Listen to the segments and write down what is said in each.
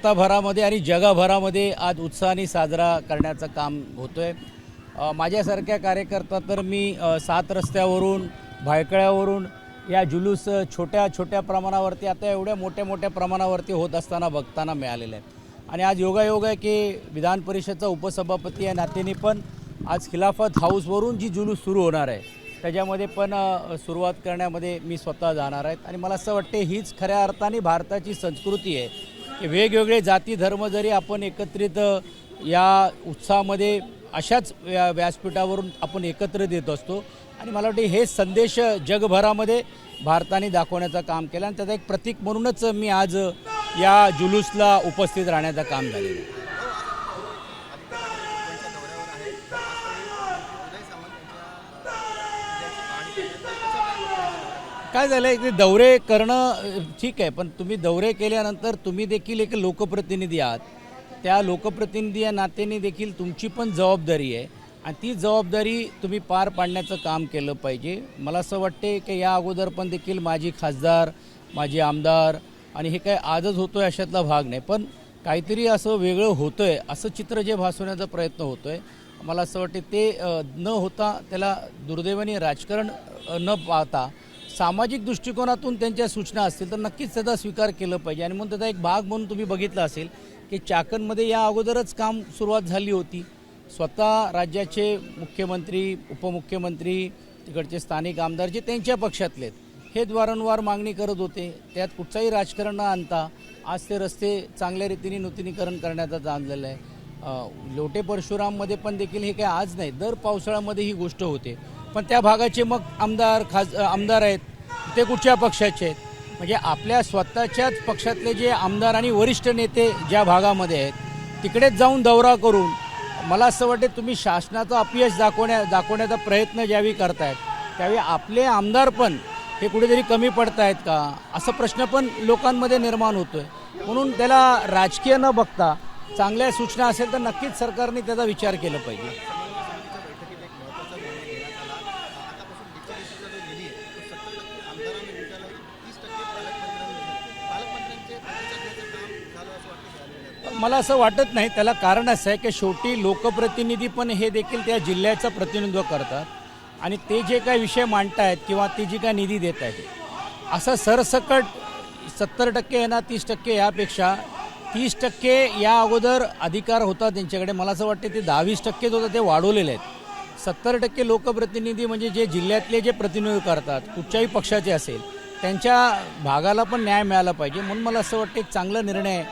भारताभरामध्ये आणि जगभरामध्ये आज उत्साहाने साजरा करण्याचं काम होतोय। माझ्यासारख्या कार्यकर्ता तर मी 7 रस्त्यावरून भायखळ्यावरून या जुलूस छोट्या छोट्या प्रमाणावरती आता एवढ्या मोठ्या मोठ्या प्रमाणावरती होत असताना बघताना मिळालेलं आहे। आणि आज योगायोग आहे की विधान परिषदचा उपसभापती या नात्याने पण आज खिलाफत हाऊसवरून जी जुलूस सुरू होणार आहे त्याच्यामध्ये पण सुरुवात करण्यामध्ये मी स्वतः जाणार आहे। आणि मला असं वाटते हीच खऱ्या अर्थाने भारताची संस्कृती आहे की वेगवेगळे जाती धर्म जरी आपण एकत्रित या उत्साहामध्ये अशाच व्यासपीठावरून आपण एकत्रित येत असतो। आणि मला वाटते हे संदेश जगभरामध्ये भारताने दाखवण्याचं काम केलं आणि त्याचं एक प्रतीक म्हणूनच मी आज या जुलूसला उपस्थित राहण्याचं काम झालेलं आहे। काय झालं आहे की दौरे करणं ठीक आहे, पण तुम्ही दौरे केल्यानंतर तुम्ही देखील एक लोकप्रतिनिधी आहात। त्या लोकप्रतिनिधी या नात्याने देखील तुमची पण जबाबदारी आहे आणि ती जबाबदारी तुम्ही पार पाडण्याचं काम केलं पाहिजे। मला असं वाटते की या अगोदर पण देखील माझी खासदार, माझे आमदार आणि हे काय आजच होतो आहे अशातला भाग नाही, पण काहीतरी असं वेगळं होतं आहे असं चित्र जे भासवण्याचा प्रयत्न होतो आहे, मला असं वाटते ते न होता त्याला दुर्दैवाने राजकारण न पाहता सामाजिक दृष्टिकोनातून त्यांच्या सूचना असतील तर नक्कीच त्याचा स्वीकार केलं पाहिजे। आणि म्हणून त्याचा एक भाग म्हणून तुम्ही बघितलं असेल की चाकणमध्ये या अगोदरच काम सुरुवात झाली होती। स्वतः राज्याचे मुख्यमंत्री, उपमुख्यमंत्री, तिकडचे स्थानिक आमदार जे त्यांच्या पक्षातले हे वारंवार मागणी करत होते, त्यात कुठचाही राजकारण न आणता आज ते रस्ते चांगल्या रीतीने नूतनीकरण करण्याचं आणलेलं आहे। लोटे परशुराममध्ये पण देखील हे काही आज नाही, दर पावसाळ्यामध्ये ही गोष्ट होते, पण त्या भागाचे मग आमदार आहेत ते कुठच्या पक्षाचे आहेत, म्हणजे आपल्या स्वतःच्याच पक्षातले जे आमदार आणि वरिष्ठ नेते ज्या भागामध्ये आहेत तिकडेच जाऊन दौरा करून मला असं वाटते तुम्ही शासनाचं अपयश दाखवण्याचा प्रयत्न ज्यावेळी करतायत त्यावेळी आपले आमदार पण हे कुठेतरी कमी पडत आहेत का असा प्रश्न पण लोकांमध्ये निर्माण होतो आहे। म्हणून त्याला राजकीय न बघता चांगल्या सूचना असेल तर नक्कीच सरकारने त्याचा विचार केला पाहिजे। मला असं वाटत नाही, त्याला कारण असं आहे की शेवटी लोकप्रतिनिधी पण हे देखील त्या जिल्ह्याचं प्रतिनिधित्व करतात आणि ते जे काही विषय मांडतायत किंवा ते जी काय निधी देत आहेत असं सरसकट 70% येणार 30% यापेक्षा 30% या अगोदर अधिकार होता त्यांच्याकडे, मला असं वाटतं ते 10-20% होतं ते वाढवलेले आहेत। 70% लोकप्रतिनिधी म्हणजे जे जिल्ह्यातले जे प्रतिनिधित्व करतात कुठच्याही पक्षाचे असेल त्यांच्या भागाला पण न्याय मिळाला पाहिजे। म्हणून मला असं वाटतं एक चांगला निर्णय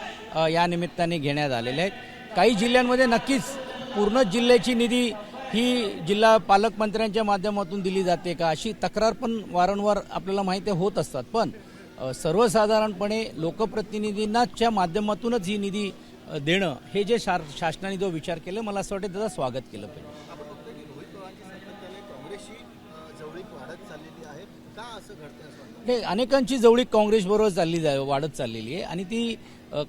या निमित्ताने घेण्यात आलेले आहेत। काही जिल्ह्यांमध्ये नक्कीच पूर्ण जिल्ह्याची निधी ही जिल्हा पालकमंत्र्यांच्या माध्यमातून दिली जाते का अशी तक्रार पण वारंवार आपल्याला माहिती होत असतात, पण सर्वसाधारणपणे लोकप्रतिनिधींच्या माध्यमातूनच ही निधी देणं हे जे शासनाने जो विचार केला मला असं वाटतं त्याचं स्वागत केलं पाहिजे। हे अनेकांची जवळीक काँग्रेसबरोबर वाढत चाललेली आहे आणि ती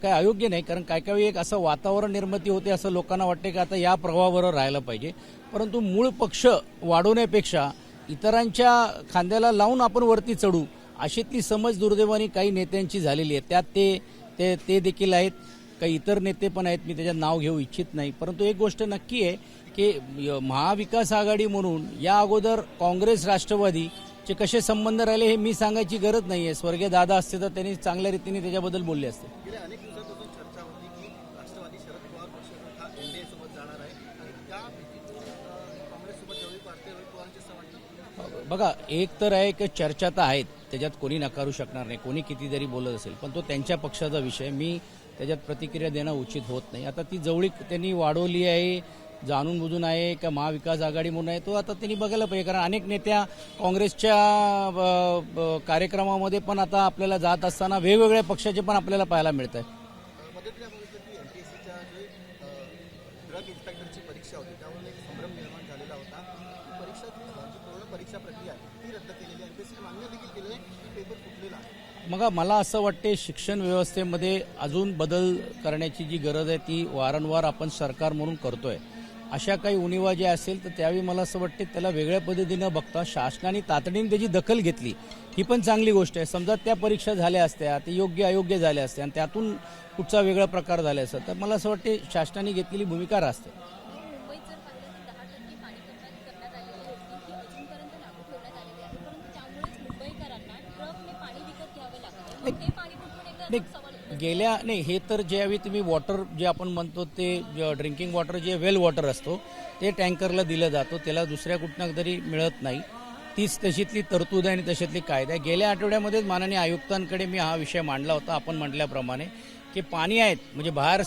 काय अयोग्य नाही, कारण काय काही एक असं वातावरण निर्मिती होते असं लोकांना वाटते की आता या प्रवाहाबरोबर राहायला पाहिजे, परंतु मूळ पक्ष वाढवण्यापेक्षा इतरांच्या खांद्याला लावून आपण वरती चढू अशी ती समज दुर्दैवाने काही नेत्यांची झालेली आहे। त्यात ते देखील आहेत, काही इतर नेते पण आहेत, मी त्याच्यात नाव घेऊ इच्छित नाही, परंतु एक गोष्ट नक्की आहे की महाविकास आघाडी म्हणून या अगोदर काँग्रेस राष्ट्रवादी चे कसे संबंध राहिले हे मी सांगायची गरज नाही आहे। स्वर्गीय दादा असते तर त्यांनी चांगल्या रीतीने त्याच्याबद्दल बोलले असते। बघा, एक तर आहे की चर्चा तर आहेत, त्याच्यात कोणी नकारू शकणार नाही, कोणी किती जरी बोलत असेल, पण तो त्यांच्या पक्षाचा विषय, मी त्याच्यात प्रतिक्रिया देणं उचित होत नाही। आता ती जवळीक त्यांनी वाढवली आहे, जाणून बुजून आहे का महाविकास आघाडी म्हणून आहे तो आता त्यांनी बघायला पाहिजे, कारण अनेक नेत्या काँग्रेसच्या कार्यक्रमामध्ये पण आता आपल्याला जात असताना वेगवेगळ्या पक्षाचे पण आपल्याला पाहायला मिळत आहे। मग मला असं वाटते शिक्षण व्यवस्थेमध्ये अजून बदल करण्याची जी गरज आहे ती वारंवार आपण सरकार म्हणून करतोय। अशा काही उणिवा ज्या असेल तर त्यावेळी मला असं वाटते त्याला वेगळ्या पद्धतीनं बघता शासनाने तातडीने त्याची दखल घेतली ही पण चांगली गोष्ट आहे. समजा त्या परीक्षा झाल्या असत्या, ते योग्य अयोग्य झाल्या असत्या आणि त्यातून कुठचा वेगळा प्रकार झाला असता तर मला असं वाटते शासनाने घेतलेली भूमिका राहते. मुंबईत जर पाहिलं तर 10% पाणी कपात करण्यात आलेली होती ती अजूनपर्यंत लागू ठेवण्यात आलेली आहे, परंतु त्यामुळेच मुंबईकरांना ट्रकने पाणी विकत घ्यावे लागते. मग हे पाणी कुठून येतं याचा सवाल नाही हे तर ज्यावेळी तुम्ही वॉटर जे आपण म्हणतो ते ड्रिंकिंग वॉटर जे वेल वॉटर असतो ते टँकरला दिलं जातो, त्याला दुसऱ्या कुठनं तरी मिळत नाही. तीच तशीतली तरतूद आहे आणि तशातली कायदा आहे. गेल्या आठवड्यामध्येच माननीय आयुक्तांकडे मी हा विषय मांडला होता. आपण म्हटल्याप्रमाणे की पाणी आहेत म्हणजे बाहेर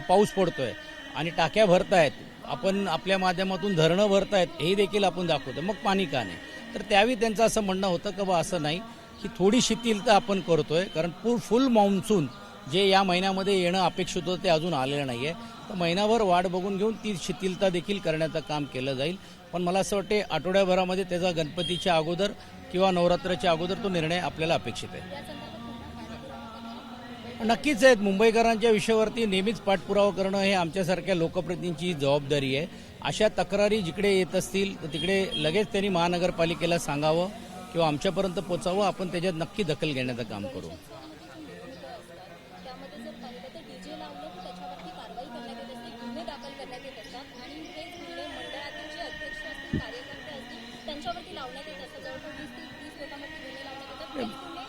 पाऊस पडतोय आणि टाक्या भरतायत, आपण आपल्या माध्यमातून धरणं भरतायत हे देखील आपण दाखवतो, मग पाणी का नाही. तर त्यावेळी त्यांचं असं म्हणणं होतं की बा असं नाही की थोडी शिथिलता आपण करतोय, कारण फुल मान्सून जे या महिन्यामध्ये येणं अपेक्षित होतं ते अजून आलेलं नाही आहे. तर महिनाभर वाट बघून घेऊन ती शिथिलता देखील करण्याचं काम केलं जाईल. पण मला असं वाटते आठवड्याभरामध्ये त्याचा गणपतीच्या अगोदर किंवा नवरात्राच्या अगोदर तो निर्णय आपल्याला अपेक्षित आहे. नक्कीच आहेत. मुंबईकरांच्या विषयावरती नेहमीच पाठपुरावा करणं हे आमच्यासारख्या लोकप्रतिनिधींची जबाबदारी आहे. अशा तक्रारी जिकडे येत असतील तर तिकडे लगेच त्यांनी महानगरपालिकेला सांगावं किंवा आमच्यापर्यंत पोचावं. आपण त्याच्यात नक्की दखल घेण्याचं काम करू. त्यामध्ये जर पाहिलं तर डीजे लावलं तर त्याच्यावरती कारवाई करण्यात येत असते, गुन्हे दाखल करण्यात येत असतात आणि हेच गुन्हे मंडळातील जे अध्यक्ष असतील, कार्यकर्ते असतील त्यांच्यावरती लावण्यात येत असतात. जवळपास 20 ते 30 लोकांवरती गुन्हे लावण्यात येतात. हे गुन्हे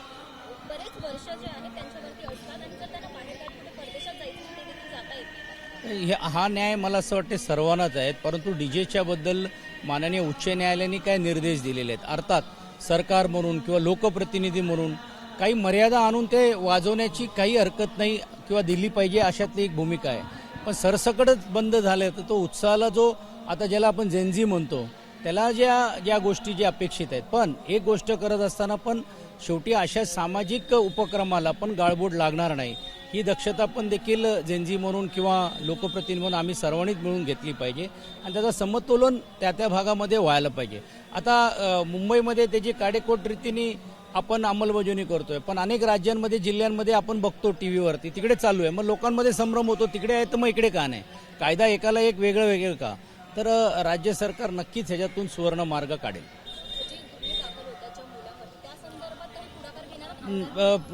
बरेच वर्ष जे आहेत त्यांच्यावरती असतात आणि जर त्यांना बाहेर कुठे परदेशात जायचं ते देखील जाता येते. हा न्याय मला असं वाटते सर्वांनाच आहेत, परंतु डीजेच्या बद्दल माननीय उच्च न्यायालयाने काय निर्देश दिलेले आहेत. अर्थात सरकार म्हणून किंवा लोकप्रतिनिधी म्हणून काही मर्यादा आणून ते वाजवण्याची काही हरकत नाही किंवा दिली पाहिजे अशातली एक भूमिका आहे. पण सरसकटच बंद झालं तर तो उत्साहाला जो आता ज्याला आपण जेनझी म्हणतो त्याला ज्या गोष्टी ज्या अपेक्षित आहेत, पण एक गोष्ट करत असताना पण शेवटी अशा सामाजिक उपक्रमाला पण गाळबोट लागणार नाही ही दक्षता पण देखील जेनझी म्हणून किंवा लोकप्रतिनिधी म्हणून आम्ही सर्वांनीच मिळून घेतली पाहिजे आणि त्याचं समतोलन त्या भागामध्ये व्हायला पाहिजे. आता मुंबईमध्ये त्याची काटेकोर रीतीने आपण अंमलबजावणी करतोय, पण अनेक राज्यांमध्ये जिल्ह्यांमध्ये आपण बघतो टी व्हीवरती तिकडे चालू आहे. मग लोकांमध्ये संभ्रम होतो, तिकडे आहे तर मग इकडे का नाही. कायदा एकाला एक वेगळं का. तर राज्य सरकार नक्कीच ह्याच्यातून सुवर्ण मार्ग काढेल.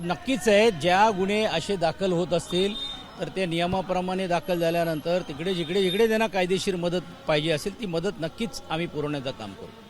नक्कीच आहे. ज्या गुन्हे असे दाखल होत असतील तर ते नियमाप्रमाणे दाखल झाल्यानंतर तिकडे जिकडे त्यांना कायदेशीर मदत पाहिजे असेल ती मदत नक्कीच आम्ही पुरवण्याचं काम करू.